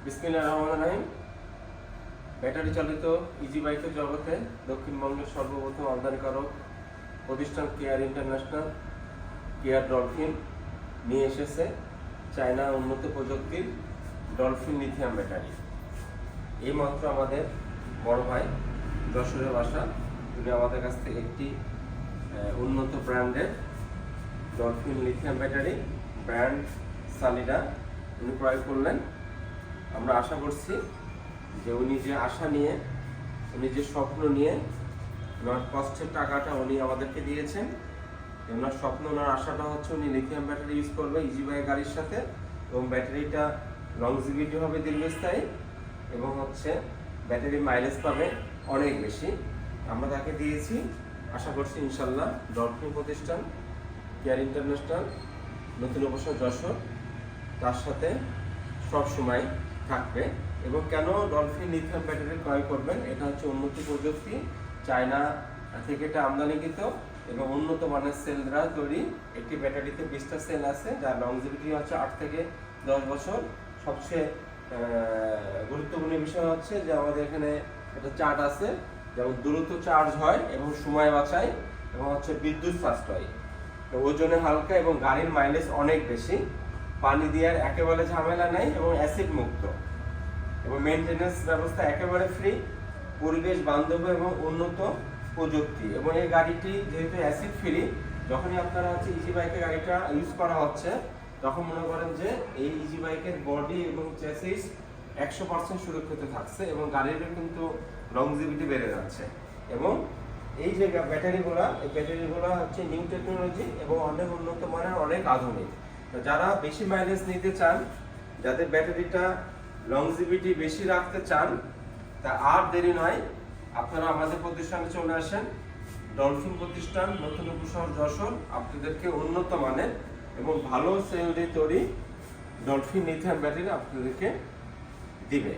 বিসমিল্লাহির রহমানির রহিম। ব্যাটারি চালিত ইজি বাইকের জগতে দক্ষিণবঙ্গের সর্বপ্রথম আমদানিকারক প্রতিষ্ঠান কেয়ার ইন্টারন্যাশনাল কেয়ার ডলফিন নিয়ে এসেছে চায়না উন্নত প্রযুক্তির ডলফিন লিথিয়াম ব্যাটারি। এইমাত্র আমাদের বড় ভাই যশোরের বাসা, উনি আমাদের কাছ থেকে একটি উন্নত ব্র্যান্ডের ডলফিন লিথিয়াম ব্যাটারি ব্র্যান্ড সালিডা উনি ক্রয় করলেন। আমরা আশা করছি যে উনি যে আশা নিয়ে, উনি যে স্বপ্ন নিয়ে ওনার কষ্টের টাকাটা উনি আমাদেরকে দিয়েছেন, ওনার স্বপ্ন, ওনার আশাটা হচ্ছে উনি লিথিয়াম ব্যাটারি ইউজ করবে ইজি বাইক গাড়ির সাথে, এবং ব্যাটারিটা লংজিভিটি হবে দীর্ঘস্থায়ী, এবং হচ্ছে ব্যাটারি মাইলেজ পাবে অনেক বেশি। আমরা তাকে দিয়েছি। আশা করছি ইনশাল্লাহ ডলফিন প্রতিষ্ঠান কেয়ার ইন্টারন্যাশনাল নতুন উপসর যশোর তার সাথে সব সময় থাকবে। এবং কেন ডলফিন লিথিয়াম ব্যাটারি ক্রয় করবেন, এটা হচ্ছে উন্নত প্রযুক্তি, চায়না থেকে এটা আমদানিকৃত এবং উন্নত মানের সেল দ্বারা তৈরি। একটি ব্যাটারিতে 20টা সেল আছে, যার লংজিভিটি হচ্ছে 8 থেকে 10 বছর। সবচেয়ে গুরুত্বপূর্ণ বিষয় হচ্ছে যে আমাদের এখানে একটা চার্ট আছে, যেমন দ্রুত চার্জ হয় এবং সময় বাঁচায়, এবং হচ্ছে বিদ্যুৎ সাশ্রয়, ওজনে হালকা এবং গাড়ির মাইলেজ অনেক বেশি, পানি দেওয়ার একেবারে ঝামেলা নেই এবং অ্যাসিড মুক্ত, এবং মেইনটেনেন্স ব্যবস্থা একেবারে ফ্রি, পরিবেশ বান্ধব এবং উন্নত প্রযুক্তি। এবং এই গাড়িটি যেহেতু অ্যাসিড ফ্রি, যখনই আপনারা হচ্ছে ইজি বাইকের গাড়িটা ইউজ করা হচ্ছে, তখন মনে করেন যে এই ইজি বাইকের বডি এবং চ্যাসিস 100% সুরক্ষিত থাকছে, এবং গাড়িরও কিন্তু লংজিভিটি বেড়ে যাচ্ছে। এবং এই যে ব্যাটারিগুলো, এই ব্যাটারিগুলো হচ্ছে নিউ টেকনোলজি এবং অনেক উন্নত মানের, অনেক আধুনিক। তো যারা বেশি মাইলেজ নিতে চান, যাদের ব্যাটারিটা লংজিভিটি বেশি রাখতে চান, তা আর দেরি নয়, আপনারা আমাদের প্রতিষ্ঠানে চলে আসেন। ডলফিন প্রতিষ্ঠান নতুন উপশহর যশোর আপনাদেরকে উন্নত মানের এবং ভালো সেল দিয়ে তৈরি ডলফিন লিথিয়াম ব্যাটারি আপনাদেরকে দিবে।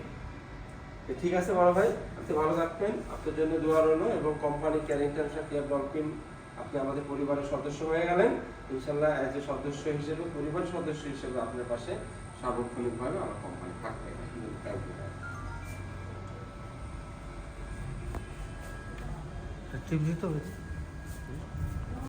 ঠিক আছে বড় ভাই, আপনি ভালো থাকবেন, আপনার জন্য দোয়া রইল। এবং company care international care dolphin, আপনি আমাদের পরিবারের সদস্য হয়ে গেলেন। ইনশাল্লাহ অ্যাজ এ সদস্য হিসেবে, পরিবারের সদস্য হিসেবে আপনার পাশে সার্বক্ষণিকভাবে আমার কোম্পানি থাকবে। টিপ দিতে হবে।